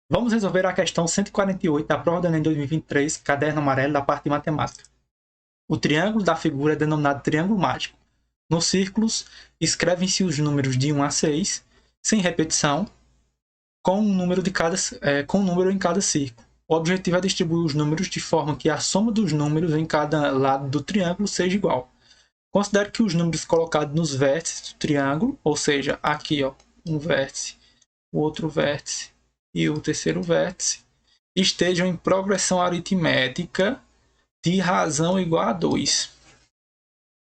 Vamos resolver a questão 148 da prova do Enem 2023, caderno amarelo da parte de matemática. O triângulo da figura é denominado triângulo mágico. Nos círculos, escrevem-se os números de 1 a 6, sem repetição, com um número em cada círculo. O objetivo é distribuir os números de forma que a soma dos números em cada lado do triângulo seja igual. Considere que os números colocados nos vértices do triângulo, ou seja, aqui um vértice, o outro vértice e o terceiro vértice, estejam em progressão aritmética de razão igual a 2.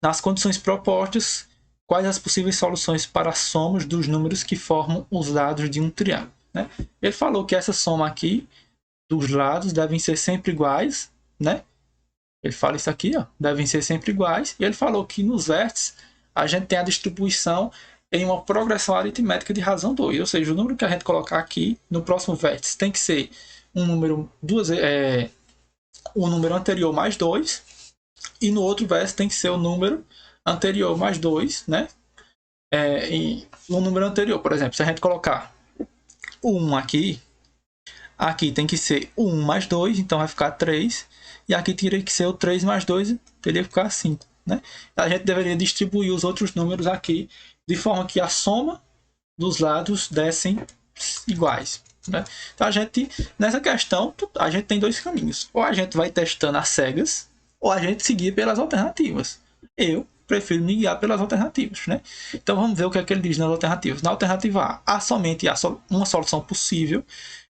Nas condições propostas, quais as possíveis soluções para as somas dos números que formam os lados de um triângulo? Né? Ele falou que essa soma aqui dos lados devem ser sempre iguais, né? Ele fala isso aqui, devem ser sempre iguais. E ele falou que nos vértices a gente tem a distribuição em uma progressão aritmética de razão 2. Ou seja, o número que a gente colocar aqui no próximo vértice tem que ser um número o número anterior mais 2. E no outro vértice tem que ser o número anterior mais 2, né? E o número anterior, por exemplo, se a gente colocar o 1 aqui tem que ser o 1 mais 2, então vai ficar 3. E aqui teria que ser o 3 mais 2, teria que ficar 5. Né? A gente deveria distribuir os outros números aqui de forma que a soma dos lados dessem iguais. Né? Então, nessa questão, a gente tem dois caminhos. Ou a gente vai testando as cegas, ou a gente seguir pelas alternativas. Eu prefiro me guiar pelas alternativas. Né? Então, vamos ver o que é que ele diz nas alternativas. Na alternativa A, há somente uma solução possível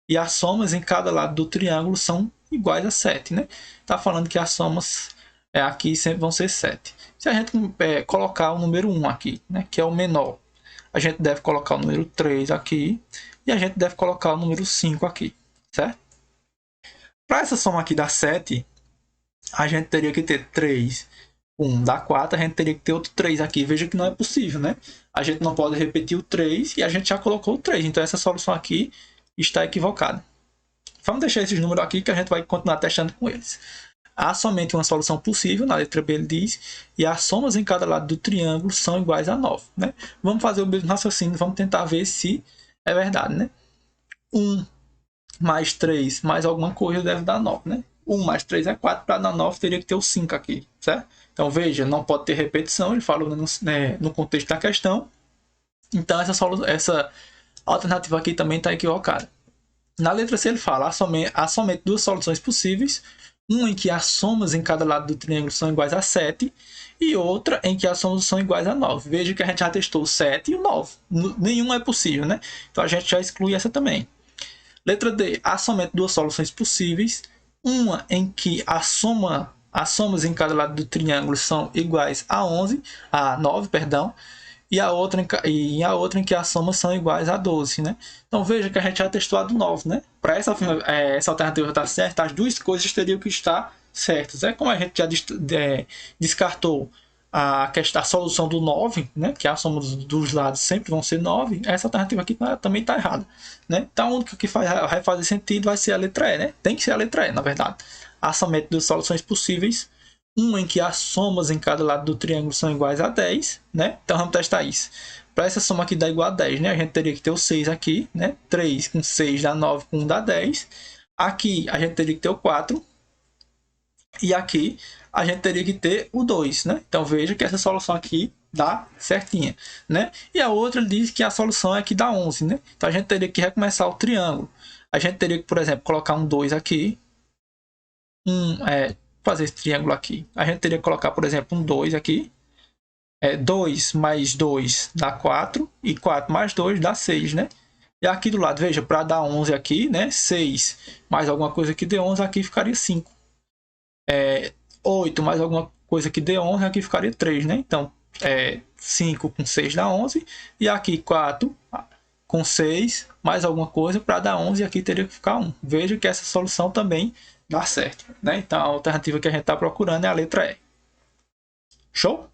e as somas em cada lado do triângulo são iguais a 7. Né? Está falando que as somas aqui sempre vão ser 7. Se a gente colocar o número 1 aqui, né, que é o menor, a gente deve colocar o número 3 aqui e a gente deve colocar o número 5 aqui, certo? Para essa soma aqui dar 7, a gente teria que ter 3, 1 dá 4, a gente teria que ter outro 3 aqui. Veja que não é possível, né? A gente não pode repetir o 3 e a gente já colocou o 3. Então, essa solução aqui está equivocada. Vamos deixar esses números aqui que a gente vai continuar testando com eles. Há somente uma solução possível, na letra B ele diz, e as somas em cada lado do triângulo são iguais a 9. Né? Vamos fazer o mesmo raciocínio, vamos tentar ver se é verdade. Né? 1 mais 3 mais alguma coisa deve dar 9. Né? 1 mais 3 é 4, para dar 9 teria que ter o 5 aqui. Certo? Então veja, não pode ter repetição, ele falou no contexto da questão. Então essa alternativa aqui também está equivocada. Na letra C ele fala, há somente duas soluções possíveis, uma em que as somas em cada lado do triângulo são iguais a 7 e outra em que as somas são iguais a 9. Veja que a gente já testou o 7 e o 9. Nenhum é possível, né? Então a gente já exclui essa também. Letra D, há somente duas soluções possíveis, uma em que as somas em cada lado do triângulo são iguais a 9, perdão, e a outra em que as somas são iguais a 12, né? Então veja que a gente já testou a do 9, né? Para essa alternativa estar certa, as duas coisas teriam que estar certas. Como a gente já descartou a solução do 9, né? Que a soma dos lados sempre vão ser 9, essa alternativa aqui também está errada. Né? Então a única que vai fazer sentido vai ser a letra E, né? Tem que ser a letra E, na verdade. Há somente duas soluções possíveis, uma em que as somas em cada lado do triângulo são iguais a 10, né? Então vamos testar isso. Para essa soma aqui dar igual a 10, né? A gente teria que ter o 6 aqui, né? 3 com 6 dá 9, com 1 dá 10. Aqui a gente teria que ter o 4. E aqui a gente teria que ter o 2, né? Então veja que essa solução aqui dá certinha, né? E a outra diz que a solução é que dá 11, né? Então a gente teria que recomeçar o triângulo. A gente teria que, por exemplo, colocar um 2 aqui. Fazer esse triângulo aqui. A gente teria que colocar, por exemplo, um 2 aqui. 2 mais 2 dá 4. E 4 mais 2 dá 6, né? E aqui do lado, veja, para dar 11 aqui, né? 6 mais alguma coisa que dê 11, aqui ficaria 5. 8 mais alguma coisa que dê 11, aqui ficaria 3, né? Então, 5 com 6 dá 11. E aqui 4 com 6 mais alguma coisa para dar 11, e aqui teria que ficar 1. Veja que essa solução também dá certo, né? Então a alternativa que a gente está procurando é a letra E. Show?